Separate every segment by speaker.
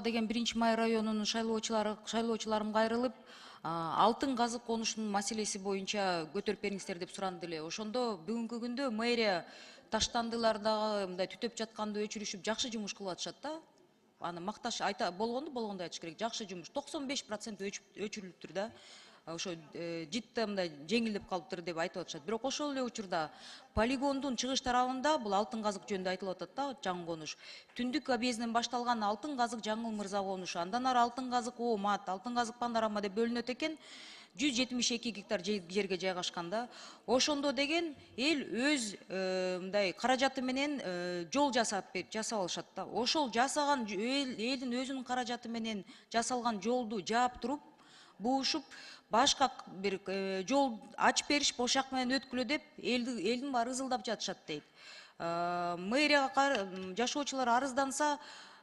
Speaker 1: Деген 1 Май районунун шайлоочуларым кайрылып, алтын казык конушунун маселеси боюнча көтөрүп бериңиздер деп суранды эле. Ошондо бүгүнкү күндө мэрия таштандылар дагы мындай түтөп жатканды өчүрүшүп жакшы жумуш кылып атышат да. Аны макташ айта болгондой айтыш керек. Жакшы жумуш. 95% өчүрүлүптүр да. Ошо житте мындай жеңилдеп калыптыр деп айтып атышат. Бирок ошол эле учурда полигондун чыгыш тарабында бул алтын казык жөнүндө айтылып атат да, жаңы конуш. Түндүк объездинен башталган алтын казык Жаңыл Мырза конушу, андан ары алтын казык Оомат, алтын казык Панорама деп бөлүнөт экен. 172 гектар жерге жайгашкан да. Ошондо деген эл өз мындай каражаты менен жол жасап алышат да. Ошол жасаган элдин өзүнүн каражаты менен жасалган жолду жаап туруп, буушуп, башка бир жол ачып бериш, бошак менен өткүлө деп элдин баары ызылдап жатышат дейт. Мэрияга жашоочулар арызданса,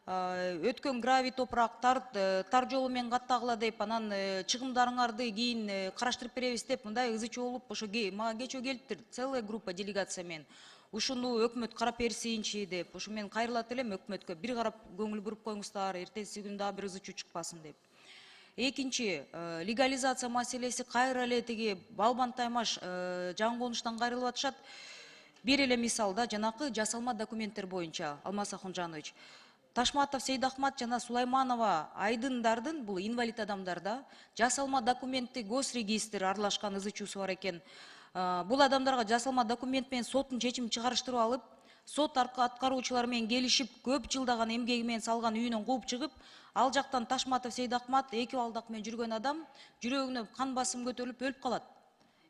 Speaker 1: өткөн гравий топурак тар жолу менен каттагыла деп, анан чыгымдарыңарды кийин караштырып беребиз деп мындай ызы чуу болуп, ошо мага кечөө келиптир целая группа делегация менен. Ушуну өкмөт карап берсинчи деп, ушу мен кайрылат элем өкмөткө, бир карап көңүл буруп коюңуздар, эртеси күнү дагы бир ызы чуу чыкпасын деп. Экинчи, легализация маселеси кайра эле тиги Балбан Таймаш жаңы конуштан кайрылып атышат. Бир эле мисалда жанакы жасалма документтер боюнча, Алмаз Ахунжанович, Ташматов Сейдахмат жана Сулайманова Айдындардын, бул инвалид адамдарда, жасалма документти госрегистр аралашкан ызы чуусу бар экен. Бул адамдарга жасалма документ менен соттун чечимин чыгарыштырып алып, сот аткаруучулар менен келишип, көп жылдаган эмгеги менен салган үйүнөн кууп чыгып, ал жактан Ташматов Сейдахмат 2 балдак менен жүргөн адам жүрөгүнө кан басым көтөрүлүп өлүп калат.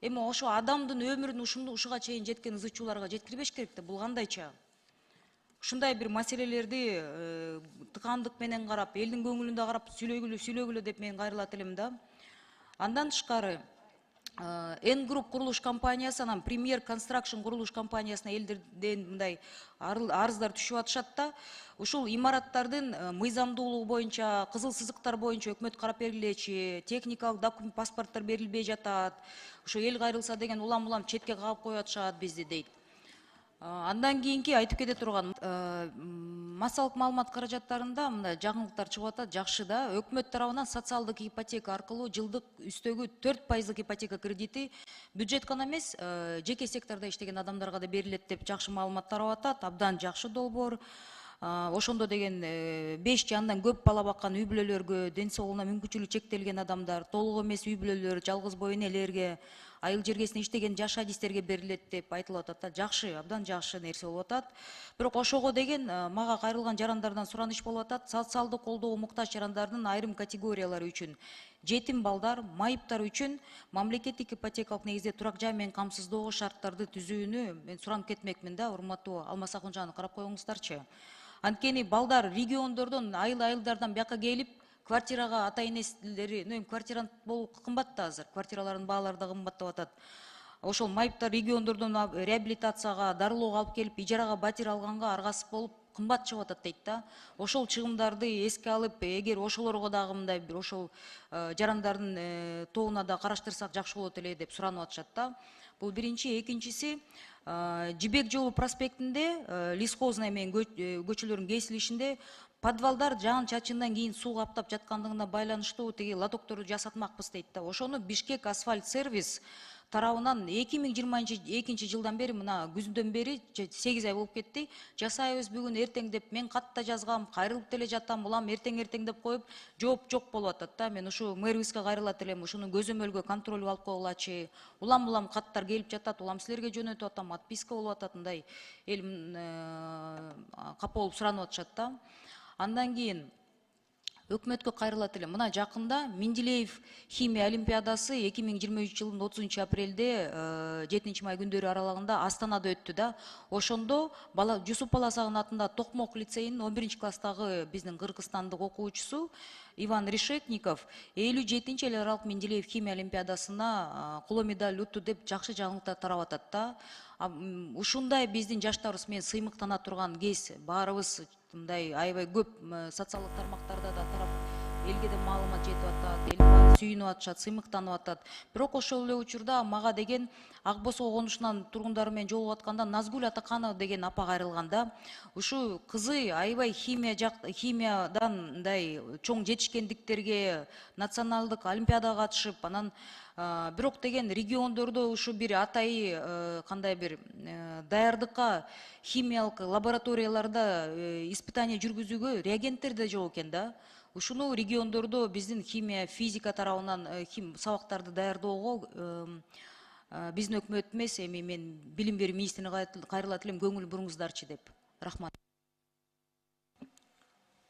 Speaker 1: Эми ошо адамдын өмүрүн ушуга чейин жеткен ызы чууларга жеткирбеш керек да, бул кандайча? Ушундай бир маселелерди тыкандык менен карап, элдин көңүлүндө карап сүйлөгүлө деп мен кайрылат элем да. Андан тышкары Н Group курулуш компаниясы, анан Premier Construction курулуш компаниясына элдерден мындай арыздар түшүп атышат да. Ушул имараттардын мыйзамдуулугу боюнча, кызыл сызыктар боюнча өкмөт карап бергилечи, техникалык паспорттор берилбей жатат. Ошо эл кайрылса деген улам четке кагып коюп атышат бизди дейт. Андан кийинки айтып кете турган массалык маалымат каражаттарында мындай жаңылыктар чыгып атат, жакшы да. Өкмөт тарабынан социалдык ипотека аркылуу жылдык үстөгү 4% ипотека кредити бюджет гана эмес, жеке сектордо иштеген адамдарга да берилет деп жакшы маалымат тарап атат. Абдан жакшы долбоор. Ошондо деген 5 же андан көп бала баккан үй бүлөлөргө, ден соолугуна мүмкүнчүлүгү чектелген адамдар, толук эмес үй бүлөлөр, жалгыз боо энелерге, айыл жергесинде иштеген жаш адистерге берилет деп айтылып атат да. Жакшы, абдан жакшы нерсе болуп атат. Бирок ошого деген мага кайрылган жарандардан сураныш болуп атат. Социалдык колдоого муктаж жарандардын айрым категориялары үчүн, жетим балдар, майыптар үчүн мамлекеттик ипотекалык негизде турак жай менен камсыздоого шарттарды түзүүнү мен суранып кетмекмин да, урматтуу Алмаз Ахунжанов, карап коюңуздарчы. Анткени балдар региондордон, айылдардан бияка келип, квартирага ата энелери, квартирант болуу кымбат да азыр, квартиралардын баалары да кымбаттап атат. Ошол майыптар региондордон реабилитацияга, дарылоого алып келип, ижарага батир алганга аргасыз болуп кымбат чыгып атат дейт да. Ошол чыгымдарды эске алып, эгер ошолорго дагы мындай бир ошол жарандардын тобуна да караштырсак жакшы болот эле деп суранып атышат да. Бул биринчи. Экинчиси, Жибек жолу проспектинде лесхозная менен көчөлөрдүн кесилишинде подвалдар жаан чачындан кийин суу каптап жаткандыгына байланыштуу тиги лотокторду жасатмакпыз дейт да. Ошону Бишкек асфальт сервис тарабынан 2022 жылдан бери, мына күздөн бери 8 ай болуп кетти. Жасайбыз бүгүн эртең деп мен катта жазгам, кайрылып деле жатам, улам эртең деп коюп, жооп жок болуп атат да. Мен ушу мэрибизге кайрылат элем, ушуну көзөмөлгө, контролго алып койгулачы. Улам каттар келип жатат, улам силерге жөнөтүп атам, отписка болуп атат, мындай эл капа болуп суранып атышат да. Андан кийин өкмөткө кайрылат элем. Мына жакында Менделеев химия олимпиадасы 2023 жылдын 30 апрелде 7 май күндөрү аралыгында Астанада өттү да. Ошондо Жусуп Баласагын атында Токмок лицейинин 11 класстагы биздин кыргызстандык окуучусу Иван Решетников 57-нчи эл аралык Менделеев химия олимпиадасына коло медаль утту деп жакшы жаңылыктар тарап атат да. Ушундай биздин жаштарыбыз менен сыймыктана турган кез баарыбыз мындай аябай көп социалдык тармактарда да тарап элге да маалымат жетип атат, эл баары сүйүнүп атышат, сыймыктанып атат. Бирок ошол эле учурда мага деген Ак Босоо конушунан тургундары менен жолугуп атканда Назгүл Атаканова деген апа кайрылган да. Ушу кызы аябай химиядан мындай чоң жетишкендиктерге, националдык олимпиадага катышып, анан бирок деген региондордо ушу бир атайы кандай бир даярдыкка химиялык лабораторияларда испытание жүргүзүүгө реагенттер да жок экен да. Ушуну региондордо биздин химия, физика тарабынан сабактарды даярдоого биздин өкмөт эмес, эми мен билим берүү министрине кайрылат элем, көңүл буруңуздарчы деп. Рахмат.